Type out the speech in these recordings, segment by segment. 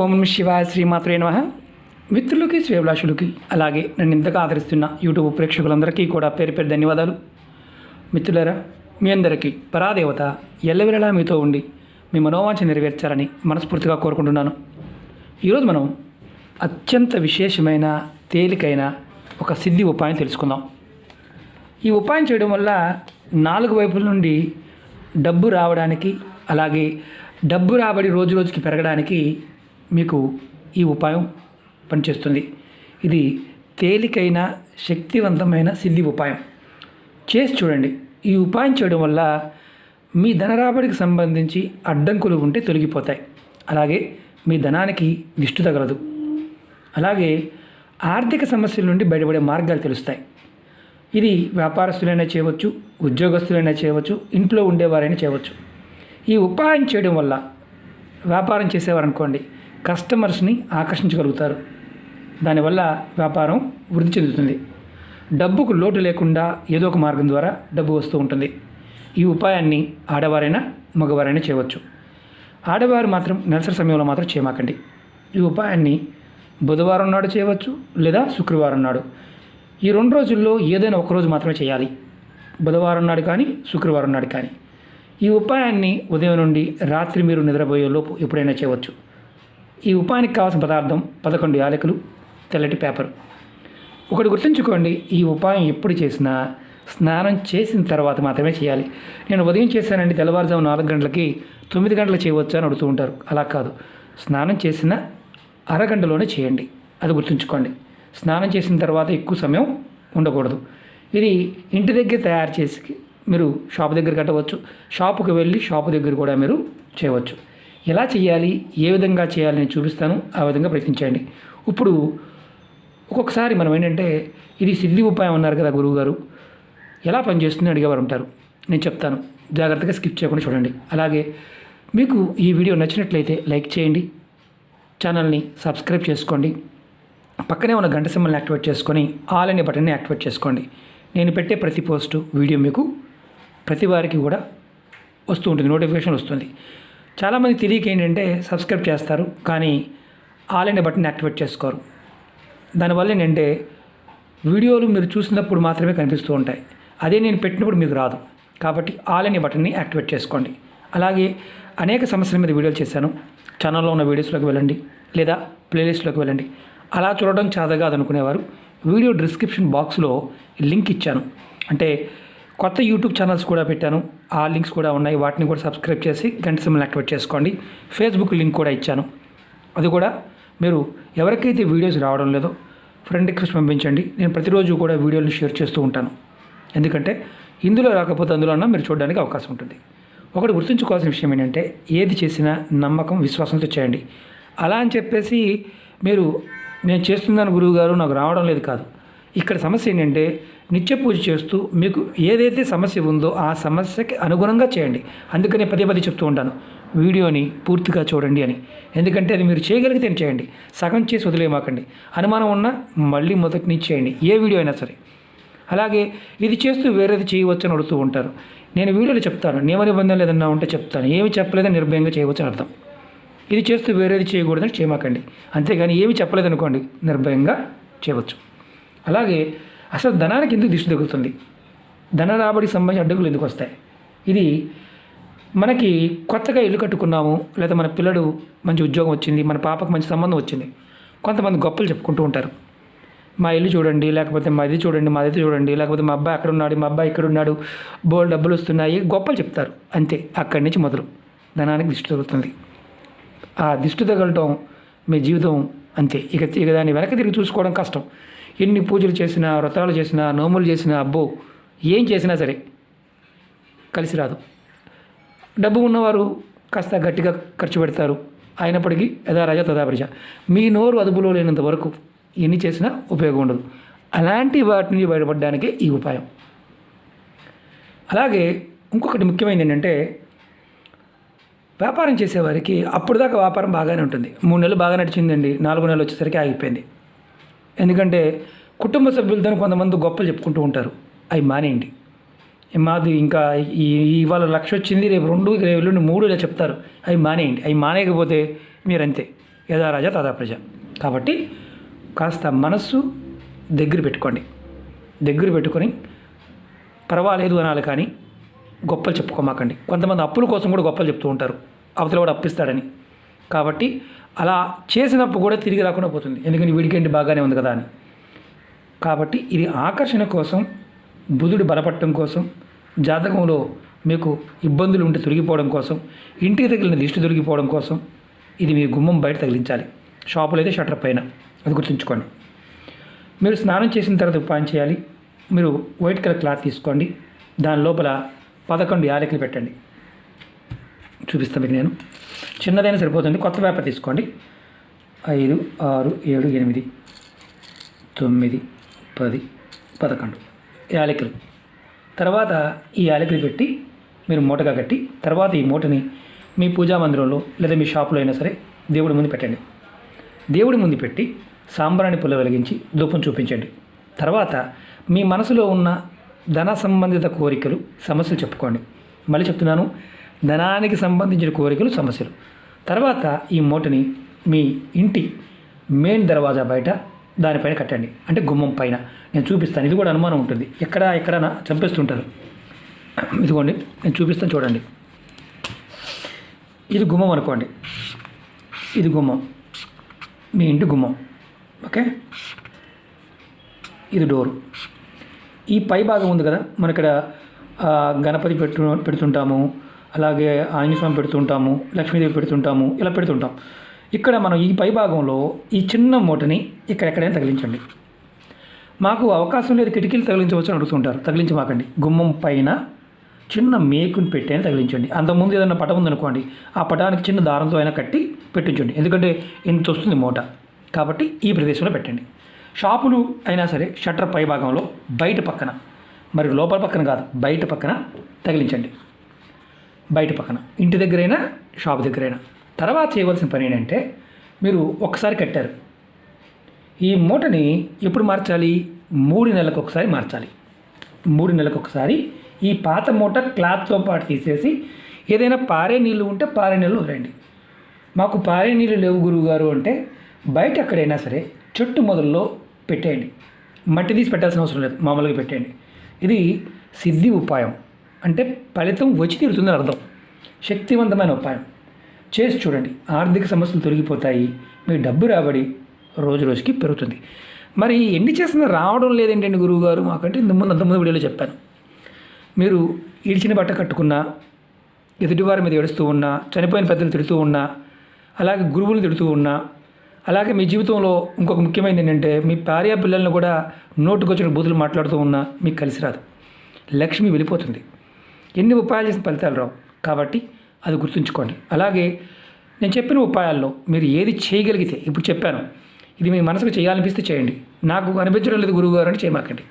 ఓం నమః శివాయ శ్రీమాత్రే నమః. మిత్రులకి శ్రేయభిలాషులకి అలాగే నన్ను ఇంతగా ఆదరిస్తున్న యూట్యూబ్ ప్రేక్షకులందరికీ కూడా పేరు పేరు ధన్యవాదాలు. మిత్రులారా, మీ అందరికీ పరాదేవత ఎల్లవేళలా మీతో ఉండి మీ మనోవాంఛ నెరవేర్చాలని మనస్ఫూర్తిగా కోరుకుంటున్నాను. ఈరోజు మనం అత్యంత విశేషమైన తేలికైన ఒక సిద్ధి ఉపాయం తెలుసుకుందాం. ఈ ఉపాయం చేయడం వల్ల 4 వైపుల నుండి డబ్బు రావడానికి, అలాగే డబ్బు రాబడి రోజు రోజుకి పెరగడానికి మీకు ఈ ఉపాయం పనిచేస్తుంది. ఇది తేలికైన శక్తివంతమైన సిద్ధి ఉపాయం. చేసి చూడండి. ఈ ఉపాయం చేయడం వల్ల మీ ధన రాబడికి సంబంధించి అడ్డంకులు ఉంటే తొలగిపోతాయి. అలాగే మీ ధనానికి దిష్టి తగలదు. అలాగే ఆర్థిక సమస్యల నుండి బయటపడే మార్గాలు తెలుస్తాయి. ఇది వ్యాపారస్తులైనా చేయవచ్చు, ఉద్యోగస్తులైనా చేయవచ్చు, ఇంట్లో ఉండేవారైనా చేయవచ్చు. ఈ ఉపాయం చేయడం వల్ల వ్యాపారం చేసేవారనుకోండి, కస్టమర్స్ని ఆకర్షించగలుగుతారు. దానివల్ల వ్యాపారం వృద్ధి చెందుతుంది. డబ్బుకు లోటు లేకుండా ఏదో ఒక మార్గం ద్వారా డబ్బు వస్తూ ఉంటుంది. ఈ ఉపాయాన్ని ఆడవారైనా మగవారైనా చేయవచ్చు. ఆడవారు మాత్రం నెలసరి సమయంలో మాత్రం చేయమాకండి. ఈ ఉపాయాన్ని బుధవారం నాడు చేయవచ్చు, లేదా శుక్రవారం నాడు. ఈ 2 రోజుల్లో ఏదైనా ఒక రోజు మాత్రమే చేయాలి. బుధవారం నాడు కానీ, శుక్రవారం నాడు కానీ. ఈ ఉపాయాన్ని ఉదయం నుండి రాత్రి మీరు నిద్రపోయే లోపు ఎప్పుడైనా చేయవచ్చు. ఈ ఉపాయానికి కావాల్సిన పదార్థం 11 యాలకులు, తెల్లటి పేపర్. ఒకటి గుర్తుంచుకోండి, ఈ ఉపాయం ఎప్పుడు చేసినా స్నానం చేసిన తర్వాత మాత్రమే చేయాలి. నేను ఉదయం చేశానండి, తెల్లవారుజాము 4 గంటలకి 9 గంటలకు చేయవచ్చు అని అడుగుతూ ఉంటారు. అలా కాదు, స్నానం చేసిన అరగంటలోనే చేయండి. అది గుర్తుంచుకోండి. స్నానం చేసిన తర్వాత ఎక్కువ సమయం ఉండకూడదు. ఇది ఇంటి దగ్గర తయారు చేసి మీరు షాపు దగ్గర కట్టవచ్చు. షాపుకి వెళ్ళి షాపు దగ్గర కూడా మీరు చేయవచ్చు. ఎలా చేయాలి, ఏ విధంగా చేయాలి నేను చూపిస్తాను. ఆ విధంగా ప్రయత్నించండి. ఇప్పుడు ఒక్కొక్కసారి మనం ఏంటంటే, ఇది సిద్ధి ఉపాయం అన్నారు కదా గురువుగారు, ఎలా పనిచేస్తుందని అడిగేవారు ఉంటారు. నేను చెప్తాను, జాగ్రత్తగా స్కిప్ చేయకుండా చూడండి. అలాగే మీకు ఈ వీడియో నచ్చినట్లయితే లైక్ చేయండి, ఛానల్ని సబ్స్క్రైబ్ చేసుకోండి, పక్కనే ఉన్న గంట సింబల్ని యాక్టివేట్ చేసుకొని ఆల్ అనే బటన్ని యాక్టివేట్ చేసుకోండి. నేను పెట్టే ప్రతి పోస్టు వీడియో మీకు ప్రతి వారికి కూడా వస్తూ ఉంటుంది, నోటిఫికేషన్ వస్తుంది. చాలామంది తెలియక ఏంటంటే సబ్స్క్రైబ్ చేస్తారు, కానీ ఆల్ అనే బటన్ యాక్టివేట్ చేసుకోరు. దానివల్ల ఏంటంటే వీడియోలు మీరు చూసినప్పుడు మాత్రమే కనిపిస్తూ ఉంటాయి, అదే నేను పెట్టినప్పుడు మీకు రాదు. కాబట్టి ఆల్ అనే బటన్ని యాక్టివేట్ చేసుకోండి. అలాగే అనేక సమస్యల మీద వీడియోలు చేశాను. ఛానల్లో ఉన్న వీడియోస్లోకి వెళ్ళండి, లేదా ప్లేలిస్ట్లోకి వెళ్ళండి. అలా చూడడం చాదగా అనుకునేవారు వీడియో డిస్క్రిప్షన్ బాక్స్లో లింక్ ఇచ్చాను. అంటే కొత్త యూట్యూబ్ ఛానల్స్ కూడా పెట్టాను, ఆ లింక్స్ కూడా ఉన్నాయి. వాటిని కూడా సబ్స్క్రైబ్ చేసి గంట సింబల్ యాక్టివేట్ చేసుకోండి. ఫేస్బుక్ లింక్ కూడా ఇచ్చాను, అది కూడా మీరు ఎవరికైతే వీడియోస్ రావడం లేదో ఫ్రెండ్ రిక్వెస్ట్ పంపించండి. నేను ప్రతిరోజు కూడా వీడియోలు షేర్ చేస్తూ ఉంటాను. ఎందుకంటే ఇందులో రాకపోతే అందులో అన్నా మీరు చూడడానికి అవకాశం ఉంటుంది. ఒకటి గుర్తుంచుకోవాల్సిన విషయం ఏంటంటే, ఏది చేసినా నమ్మకం, విశ్వాసంతో చేయండి. అలా అని చెప్పేసి మీరు నేను చేస్తున్నాను గురువుగారు నాకు రావడం లేదు కాదు. ఇక్కడ సమస్య ఏంటంటే, నిత్య పూజ చేస్తూ మీకు ఏదైతే సమస్య ఉందో ఆ సమస్యకి అనుగుణంగా చేయండి. అందుకనే పదే చెప్తూ ఉంటాను, వీడియోని పూర్తిగా చూడండి అని. ఎందుకంటే అది మీరు చేయగలిగితే చేయండి, సగం చేసి వదిలేమాకండి. అనుమానం ఉన్నా మళ్ళీ మొదటి నుంచి చేయండి, ఏ వీడియో అయినా సరే. అలాగే ఇది చేస్తూ వేరేది చేయవచ్చు అని అడుగుతూ ఉంటారు. నేను వీడియోలో చెప్తాను, నియమ నిబంధనలు ఏదన్నా ఉంటే చెప్తాను. ఏమి చెప్పలేదని నిర్భయంగా చేయవచ్చు అని అర్థం. ఇది చేస్తూ వేరేది చేయకూడదని చేయమాకండి. అంతేగాని ఏమి చెప్పలేదనుకోండి, నిర్భయంగా చేయవచ్చు. అలాగే అసలు ధనానికి ఎందుకు దిష్టి తగులుతుంది, ధన రాబడికి సంబంధించి అడ్డంకులు ఎందుకు వస్తాయి? ఇది మనకి కొత్తగా ఇల్లు కట్టుకున్నాము, లేదా మన పిల్లడు మంచి ఉద్యోగం వచ్చింది, మన పాపకు మంచి సంబంధం వచ్చింది. కొంతమంది గొప్పలు చెప్పుకుంటూ ఉంటారు. మా ఇల్లు చూడండి, లేకపోతే మా ఇది చూడండి, మా ఇది చూడండి, లేకపోతే మా అబ్బాయి అక్కడ ఉన్నాడు, మా అబ్బాయి ఇక్కడ ఉన్నాడు, బోల్డ్ డబ్బులు వస్తున్నాయి, గొప్పలు చెప్తారు. అంతే, అక్కడి నుంచి మొదలు ధనానికి దిష్టి తగులుతుంది. ఆ దిష్టి తగలటం మీ జీవితం అంతే. ఇక దాన్ని వెనక్కి తిరిగి చూసుకోవడం కష్టం. ఎన్ని పూజలు చేసినా, వ్రతాలు చేసినా, నోములు చేసినా, అబ్బో ఏం చేసినా సరే కలిసి రాదు. డబ్బు ఉన్నవారు కాస్త గట్టిగా ఖర్చు పెడతారు, అయినప్పటికీ యథారాజా తథాప్రజ. మీ నోరు అదుపులో లేనంత వరకు ఎన్ని చేసినా ఉపయోగం ఉండదు. అలాంటి వాటి నుంచి బయటపడడానికే ఈ ఉపాయం. అలాగే ఇంకొకటి ముఖ్యమైనది ఏంటంటే, వ్యాపారం చేసేవారికి అప్పుడు దాకా వ్యాపారం బాగానే ఉంటుంది. 3 నెలలు బాగా నడిచిందండి, 4 నెలలు వచ్చేసరికి ఆగిపోయింది. ఎందుకంటే కుటుంబ సభ్యులతో కొంతమంది గొప్పలు చెప్పుకుంటూ ఉంటారు. అవి మానేయండి. మాది ఇంకా ఇవాళ 1,00,000 వచ్చింది, రేపు 2, రేపు 3 ఇలా చెప్తారు. అవి మానేయండి. అవి మానేయకపోతే మీరు అంతే, యథా రాజా తథా ప్రజ. కాబట్టి కాస్త మనస్సు దగ్గర పెట్టుకోండి. దగ్గర పెట్టుకొని పర్వాలేదు అనాలి, కానీ గొప్పలు చెప్పుకోమాకండి. కొంతమంది అప్పుల కోసం కూడా గొప్పలు చెప్తూ ఉంటారు, అవతల కూడా అప్పిస్తాడని. కాబట్టి అలా చేసినప్పుడు కూడా తిరిగి రాకుండా పోతుంది, ఎందుకని వీడికేంటి బాగానే ఉంది కదా అని. కాబట్టి ఇది ఆకర్షణ కోసం, బుధుడు బలపడటం కోసం, జాతకంలో మీకు ఇబ్బందులు ఉంటే తొలగిపోవడం కోసం, ఇంటికి తగిలిన దిష్టి తొలగిపోవడం కోసం ఇది మీ గుమ్మం బయట తగిలించాలి. షాపులో అయితే షట్టర్ పైన, అది గుర్తుంచుకోండి. మీరు స్నానం చేసిన తర్వాత ఉపాయం చేయాలి. మీరు వైట్ కలర్ క్లాత్ తీసుకోండి, దాని లోపల 11 యాలకులు పెట్టండి. చూపిస్తాను మీకు నేను, చిన్నదైనా సరిపోతుంది. కొత్త పేపర్ తీసుకోండి. 5, 6, 7, 8, 9, 10, 11 యాలకులు. తర్వాత ఈ యాలకులు పెట్టి మీరు మూటగా కట్టి, తర్వాత ఈ మూటని మీ పూజా మందిరంలో లేదా మీ షాపులో అయినా సరే దేవుడి ముందు పెట్టండి. దేవుడి ముందు పెట్టి సాంబ్రాణి పుల్ల వెలిగించి ధూపం చూపించండి. తర్వాత మీ మనసులో ఉన్న ధన సంబంధిత కోరికలు, సమస్యలు చెప్పుకోండి. మళ్ళీ చెప్తున్నాను, ధనానికి సంబంధించిన కోరికలు, సమస్యలు. తర్వాత ఈ మూటని మీ ఇంటి మెయిన్ దర్వాజా బయట దానిపైన కట్టండి, అంటే గుమ్మం పైన. నేను చూపిస్తాను, ఇది కూడా అనుమానం ఉంటుంది, ఎక్కడైనా చంపేస్తుంటారు. ఇదిగోండి నేను చూపిస్తాను, చూడండి. ఇది గుమ్మం అనుకోండి, ఇది గుమ్మం, మీ ఇంటి గుమ్మం. ఓకే, ఇది డోరు. ఈ పై భాగం ఉంది కదా, మన ఇక్కడ గణపతి పెడుతుంటాము, అలాగే ఆంజనేయస్వామి పెడుతుంటాము, లక్ష్మీదేవి పెడుతుంటాము, ఇలా పెడుతుంటాం. ఇక్కడ మనం ఈ పై భాగంలో ఈ చిన్న మూటని ఎక్కడైనా తగిలించండి. మాకు అవకాశం లేదు, కిటికీలు తగిలించవచ్చు అని అడుగుతుంటారు. తగిలించమాకండి. గుమ్మం పైన చిన్న మేకుని పెట్టి అయినా తగిలించండి. అంతకుముందు ఏదైనా పటం ఉందనుకోండి, ఆ పటానికి చిన్న దారంతో అయినా కట్టి పెట్టించండి, ఎందుకంటే ఇంత వస్తుంది మూట. కాబట్టి ఈ ప్రదేశంలో పెట్టండి. షాపులు అయినా సరే షట్టర్ పై భాగంలో బయట పక్కన, మరి లోపల పక్కన కాదు, బయట పక్కన తగిలించండి. బయట పక్కన, ఇంటి దగ్గరైనా షాపు దగ్గరైనా. తర్వాత చేయవలసిన పని ఏంటంటే, మీరు ఒకసారి కట్టారు, ఈ మూటని ఎప్పుడు మార్చాలి? 3 నెలలకు ఒకసారి మార్చాలి. 3 నెలలకు ఒకసారి ఈ పాత మూట క్లాత్తో పాటు తీసేసి ఏదైనా పారే నీళ్ళు ఉంటే పారే నీళ్ళు వదిలేండి. మాకు పారే నీళ్ళు లేవు గురువుగారు అంటే బయట ఎక్కడైనా సరే చెట్టు మొదల్లో పెట్టేయండి. మట్టి తీసి పెట్టాల్సిన అవసరం లేదు, మామూలుగా పెట్టేయండి. ఇది సిద్ధి ఉపాయం, అంటే ఫలితం వచ్చి తీరుతుందని అర్థం. శక్తివంతమైన ఉపాయం చేసి చూడండి, ఆర్థిక సమస్యలు తొలగిపోతాయి, మీ డబ్బు రాబడి రోజు రోజుకి పెరుగుతుంది. మరి ఎన్ని చేసినా రావడం లేదేంటండి గురువుగారు మాకంటే అంతకుముందు వీడియోలో చెప్పాను. మీరు ఇడిచిన బట్ట కట్టుకున్నా, ఎదుటివారి మీద ఏడుస్తూ ఉన్నా, చనిపోయిన పెద్దలు తిడుతూ ఉన్నా, అలాగే గురువులు తిడుతూ ఉన్నా, అలాగే మీ జీవితంలో ఇంకొక ముఖ్యమైనది ఏంటంటే మీ భార్య పిల్లలను కూడా నోటుకొచ్చిన బూతులు మాట్లాడుతూ ఉన్నా మీకు కలిసి రాదు, లక్ష్మి వెళ్ళిపోతుంది. ఎన్ని ఉపాయాలు చేసిన ఫలితాలు రావు. కాబట్టి అది గుర్తుంచుకోండి. అలాగే నేను చెప్పిన ఉపాయాల్లో మీరు ఏది చేయగలిగితే, ఇప్పుడు చెప్పాను, ఇది మీ మనసుకు చేయాలనిపిస్తే చేయండి. నాకు అనిపించడం లేదు గురువుగారు అని చేయమాకండి.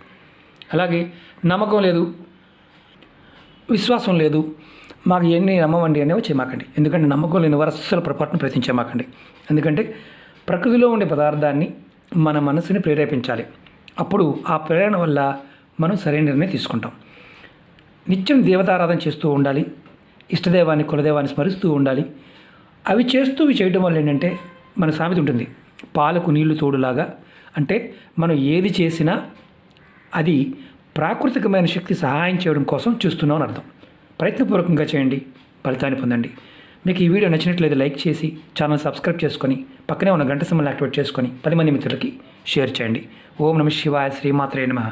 అలాగే నమ్మకం లేదు, విశ్వాసం లేదు, మాకు ఎన్ని నమ్మవండి అనేవి చేయమాకండి. ఎందుకంటే నమ్మకం లేని వారు అస్సలు పొరపాటును ప్రయత్నించమాకండి. ఎందుకంటే ప్రకృతిలో ఉండే పదార్థాన్ని మన మనసుని ప్రేరేపించాలి. అప్పుడు ఆ ప్రేరణ వల్ల మనం సరైన నిర్ణయం తీసుకుంటాం. నిత్యం దేవతారాధన చేస్తూ ఉండాలి, ఇష్టదైవాన్ని, కులదైవాన్ని స్మరిస్తూ ఉండాలి. అవి చేయటం వల్ల ఏంటంటే మన సామెత ఉంటుంది, పాలకు నీళ్లు తోడులాగా. అంటే మనం ఏది చేసినా అది ప్రాకృతికమైన శక్తి సహాయం చేయడం కోసం చూస్తున్నాం అని అర్థం. ప్రయత్నపూర్వకంగా చేయండి, ఫలితాన్ని పొందండి. మీకు ఈ వీడియో నచ్చినట్లయితే లైక్ చేసి ఛానల్ సబ్స్క్రైబ్ చేసుకొని పక్కనే ఉన్న గంట సింబల్ యాక్టివేట్ చేసుకొని 10 మంది మిత్రులకి షేర్ చేయండి. ఓం నమః శివాయ, శ్రీమాత్రే నమః.